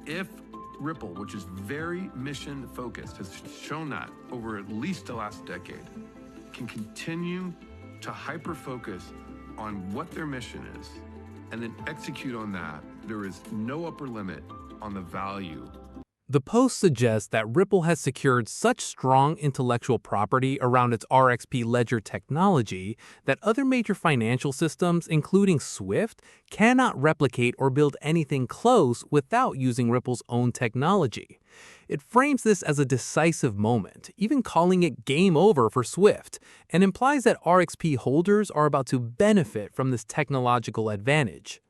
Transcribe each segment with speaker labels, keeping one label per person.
Speaker 1: If Ripple, which is very mission focused, has shown that over at least the last decade, can continue to hyper focus on what their mission is and then execute on that, there is no upper limit on the value.
Speaker 2: The post suggests that Ripple has secured such strong intellectual property around its RXP ledger technology that other major financial systems, including SWIFT, cannot replicate or build anything close without using Ripple's own technology. It frames this as a decisive moment, even calling it game over for SWIFT, and implies that RXP holders are about to benefit from this technological advantage.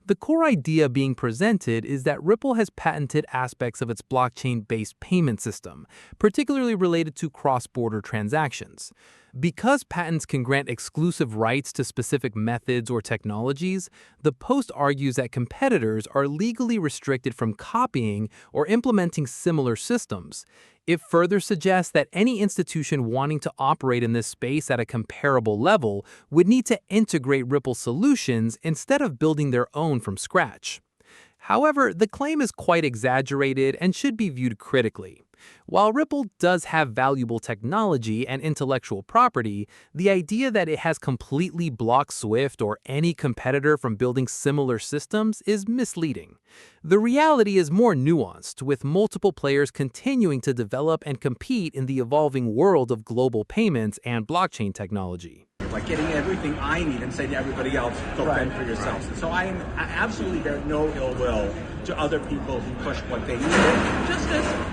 Speaker 2: The core idea being presented is that Ripple has patented aspects of its blockchain-based payment system, particularly related to cross-border transactions. Because patents can grant exclusive rights to specific methods or technologies, the post argues that competitors are legally restricted from copying or implementing similar systems. It further suggests that any institution wanting to operate in this space at a comparable level would need to integrate Ripple solutions instead of building their own from scratch. However, the claim is quite exaggerated and should be viewed critically. While Ripple does have valuable technology and intellectual property, the idea that it has completely blocked SWIFT or any competitor from building similar systems is misleading. The reality is more nuanced, with multiple players continuing to develop and compete in the evolving world of global payments and blockchain technology.
Speaker 3: Like getting everything I need and say to everybody else, go fend for yourselves. And so I absolutely bear no ill will to other people who push what they need. Just as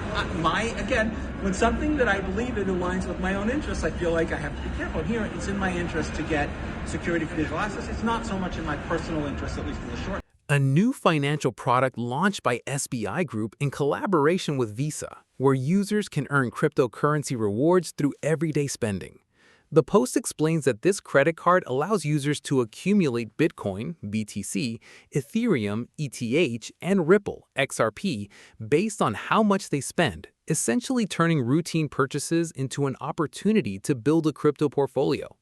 Speaker 3: again, when something that I believe in aligns with my own interests, I feel like I have to be careful. Here, it's in my interest to get security for digital assets. It's not so much in my personal interest, at least in the short.
Speaker 2: A new financial product launched by SBI Group in collaboration with Visa, where users can earn cryptocurrency rewards through everyday spending. The post explains that this credit card allows users to accumulate Bitcoin, BTC, Ethereum, ETH, and Ripple, XRP, based on how much they spend, essentially turning routine purchases into an opportunity to build a crypto portfolio.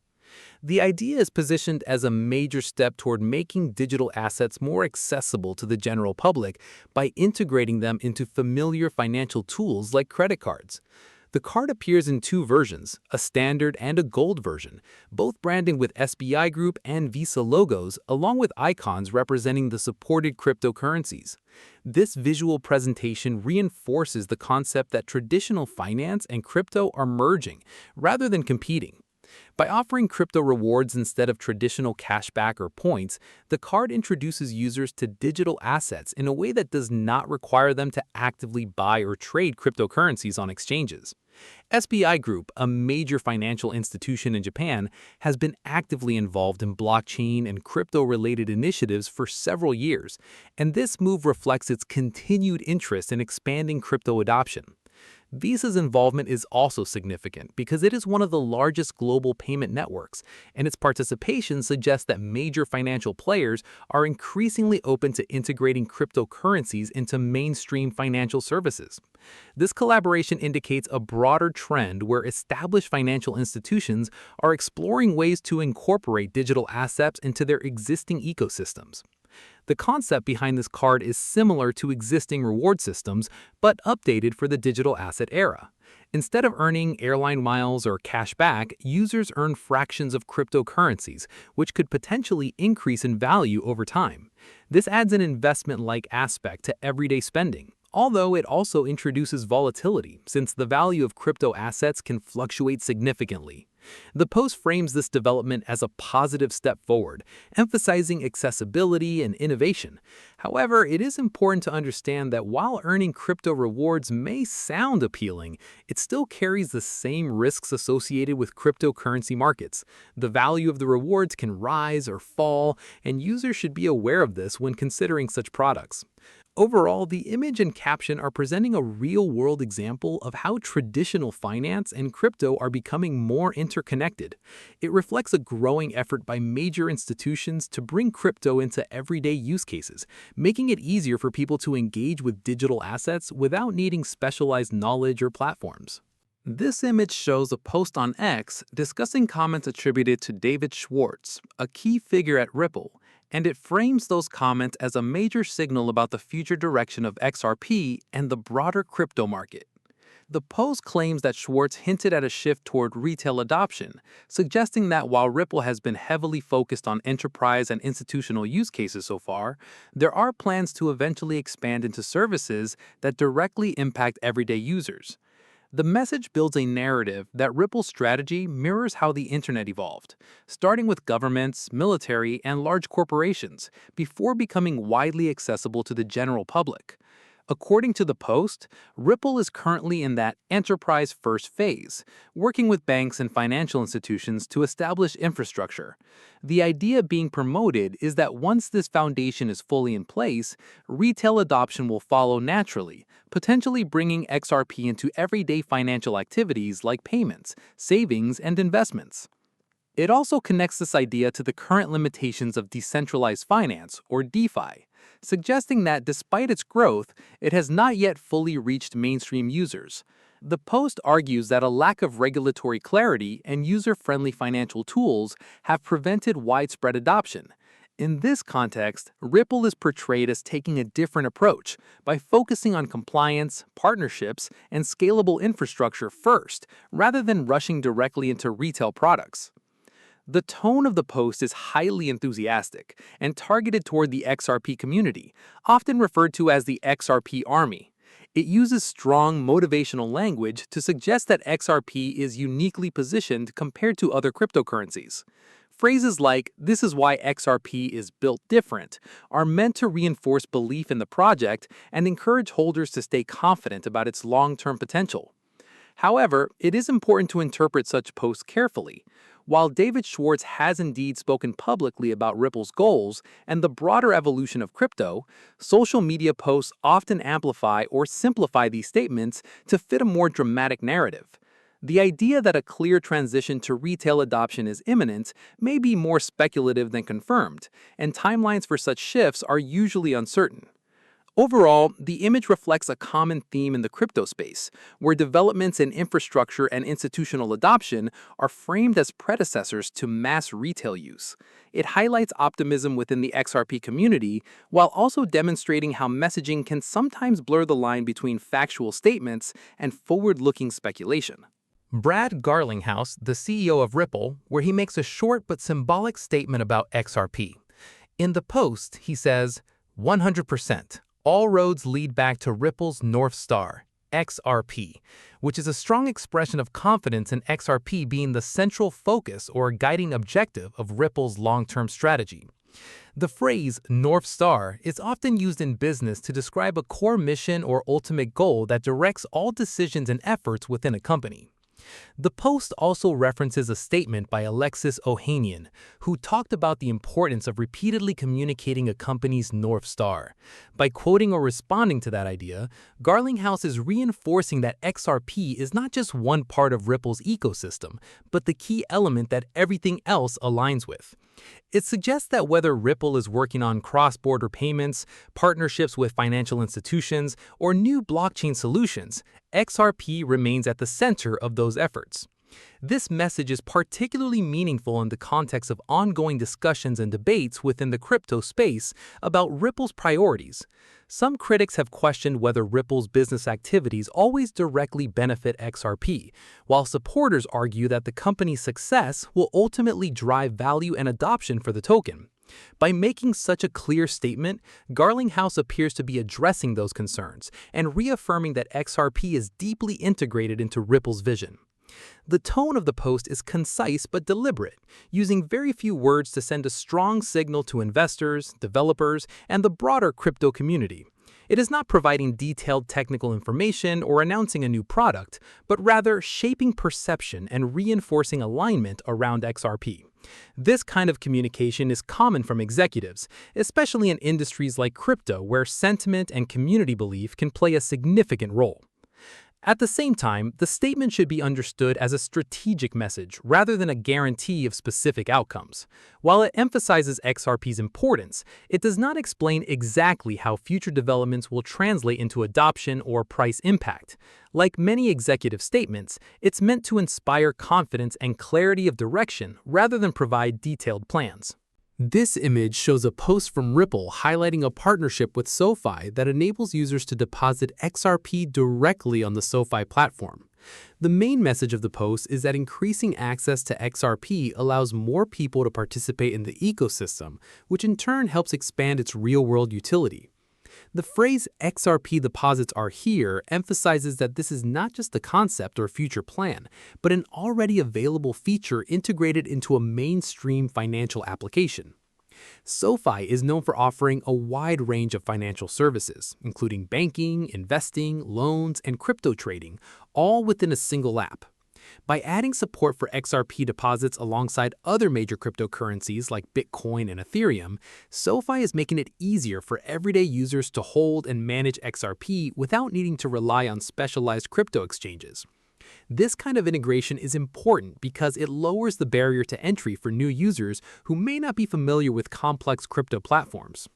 Speaker 2: The idea is positioned as a major step toward making digital assets more accessible to the general public by integrating them into familiar financial tools like credit cards. The card appears in two versions, a standard and a gold version, both branding with SBI Group and Visa logos, along with icons representing the supported cryptocurrencies. This visual presentation reinforces the concept that traditional finance and crypto are merging, rather than competing. By offering crypto rewards instead of traditional cashback or points, the card introduces users to digital assets in a way that does not require them to actively buy or trade cryptocurrencies on exchanges. SBI Group, a major financial institution in Japan, has been actively involved in blockchain and crypto-related initiatives for several years, and this move reflects its continued interest in expanding crypto adoption. Visa's involvement is also significant because it is one of the largest global payment networks, and its participation suggests that major financial players are increasingly open to integrating cryptocurrencies into mainstream financial services. This collaboration indicates a broader trend where established financial institutions are exploring ways to incorporate digital assets into their existing ecosystems. The concept behind this card is similar to existing reward systems, but updated for the digital asset era. Instead of earning airline miles or cash back, users earn fractions of cryptocurrencies, which could potentially increase in value over time. This adds an investment-like aspect to everyday spending, although it also introduces volatility, since the value of crypto assets can fluctuate significantly. The post frames this development as a positive step forward, emphasizing accessibility and innovation. However, it is important to understand that while earning crypto rewards may sound appealing, it still carries the same risks associated with cryptocurrency markets. The value of the rewards can rise or fall, and users should be aware of this when considering such products. Overall, the image and caption are presenting a real-world example of how traditional finance and crypto are becoming more interconnected. It reflects a growing effort by major institutions to bring crypto into everyday use cases, making it easier for people to engage with digital assets without needing specialized knowledge or platforms. This image shows a post on X discussing comments attributed to David Schwartz, a key figure at Ripple, and it frames those comments as a major signal about the future direction of XRP and the broader crypto market. The post claims that Schwartz hinted at a shift toward retail adoption, suggesting that while Ripple has been heavily focused on enterprise and institutional use cases so far, there are plans to eventually expand into services that directly impact everyday users. The message builds a narrative that Ripple's strategy mirrors how the internet evolved, starting with governments, military, and large corporations, before becoming widely accessible to the general public. According to the Post, Ripple is currently in that enterprise-first phase, working with banks and financial institutions to establish infrastructure. The idea being promoted is that once this foundation is fully in place, retail adoption will follow naturally, potentially bringing XRP into everyday financial activities like payments, savings, and investments. It also connects this idea to the current limitations of decentralized finance, or DeFi, suggesting that despite its growth, it has not yet fully reached mainstream users. The Post argues that a lack of regulatory clarity and user-friendly financial tools have prevented widespread adoption. In this context, Ripple is portrayed as taking a different approach by focusing on compliance, partnerships, and scalable infrastructure first, rather than rushing directly into retail products. The tone of the post is highly enthusiastic and targeted toward the XRP community, often referred to as the XRP Army. It uses strong motivational language to suggest that XRP is uniquely positioned compared to other cryptocurrencies. Phrases like, "This is why XRP is built different," are meant to reinforce belief in the project and encourage holders to stay confident about its long-term potential. However, it is important to interpret such posts carefully. While David Schwartz has indeed spoken publicly about Ripple's goals and the broader evolution of crypto, social media posts often amplify or simplify these statements to fit a more dramatic narrative. The idea that a clear transition to retail adoption is imminent may be more speculative than confirmed, and timelines for such shifts are usually uncertain. Overall, the image reflects a common theme in the crypto space, where developments in infrastructure and institutional adoption are framed as predecessors to mass retail use. It highlights optimism within the XRP community, while also demonstrating how messaging can sometimes blur the line between factual statements and forward-looking speculation. Brad Garlinghouse, the CEO of Ripple, where he makes a short but symbolic statement about XRP. In the post, he says, 100%. All roads lead back to Ripple's North Star, XRP, which is a strong expression of confidence in XRP being the central focus or guiding objective of Ripple's long-term strategy. The phrase North Star is often used in business to describe a core mission or ultimate goal that directs all decisions and efforts within a company. The post also references a statement by Alexis Ohanian, who talked about the importance of repeatedly communicating a company's North Star. By quoting or responding to that idea, Garlinghouse is reinforcing that XRP is not just one part of Ripple's ecosystem, but the key element that everything else aligns with. It suggests that whether Ripple is working on cross-border payments, partnerships with financial institutions, or new blockchain solutions, XRP remains at the center of those efforts. This message is particularly meaningful in the context of ongoing discussions and debates within the crypto space about Ripple's priorities. Some critics have questioned whether Ripple's business activities always directly benefit XRP, while supporters argue that the company's success will ultimately drive value and adoption for the token. By making such a clear statement, Garlinghouse appears to be addressing those concerns and reaffirming that XRP is deeply integrated into Ripple's vision. The tone of the post is concise but deliberate, using very few words to send a strong signal to investors, developers, and the broader crypto community. It is not providing detailed technical information or announcing a new product, but rather shaping perception and reinforcing alignment around XRP. This kind of communication is common from executives, especially in industries like crypto, where sentiment and community belief can play a significant role. At the same time, the statement should be understood as a strategic message rather than a guarantee of specific outcomes. While it emphasizes XRP's importance, it does not explain exactly how future developments will translate into adoption or price impact. Like many executive statements, it's meant to inspire confidence and clarity of direction rather than provide detailed plans. This image shows a post from Ripple highlighting a partnership with SoFi that enables users to deposit XRP directly on the SoFi platform. The main message of the post is that increasing access to XRP allows more people to participate in the ecosystem, which in turn helps expand its real-world utility. The phrase XRP deposits are here emphasizes that this is not just a concept or future plan, but an already available feature integrated into a mainstream financial application. SoFi is known for offering a wide range of financial services, including banking, investing, loans, and crypto trading, all within a single app. By adding support for XRP deposits alongside other major cryptocurrencies like Bitcoin and Ethereum, SoFi is making it easier for everyday users to hold and manage XRP without needing to rely on specialized crypto exchanges. This kind of integration is important because it lowers the barrier to entry for new users who may not be familiar with complex crypto platforms.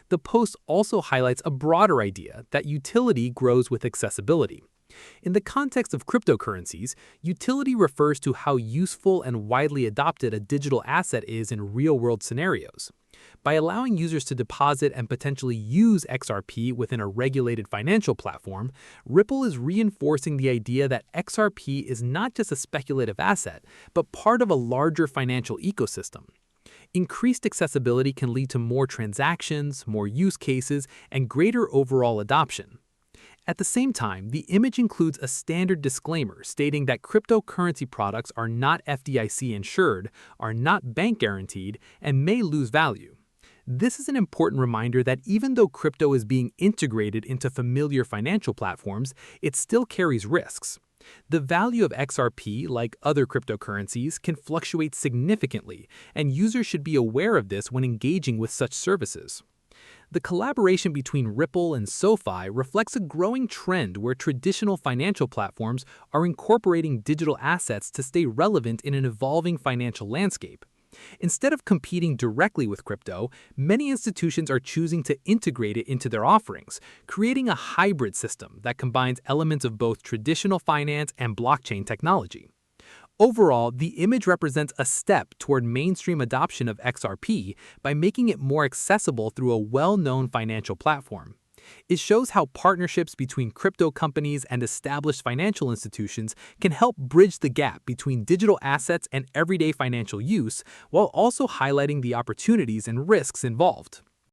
Speaker 2: The post also highlights a broader idea that utility grows with accessibility. In the context of cryptocurrencies, utility refers to how useful and widely adopted a digital asset is in real-world scenarios. By allowing users to deposit and potentially use XRP within a regulated financial platform, Ripple is reinforcing the idea that XRP is not just a speculative asset, but part of a larger financial ecosystem. Increased accessibility can lead to more transactions, more use cases, and greater overall adoption. At the same time, the image includes a standard disclaimer stating that cryptocurrency products are not FDIC insured, are not bank guaranteed, and may lose value. This is an important reminder that even though crypto is being integrated into familiar financial platforms, it still carries risks. The value of XRP, like other cryptocurrencies, can fluctuate significantly, and users should be aware of this when engaging with such services. The collaboration between Ripple and SoFi reflects a growing trend where traditional financial platforms are incorporating digital assets to stay relevant in an evolving financial landscape. Instead of competing directly with crypto, many institutions are choosing to integrate it into their offerings, creating a hybrid system that combines elements of both traditional finance and blockchain technology. Overall, the image represents a step toward mainstream adoption of XRP by making it more accessible through a well-known financial platform. It shows how partnerships between crypto companies and established financial institutions can help bridge the gap between digital assets and everyday financial use, while also highlighting the opportunities and risks involved.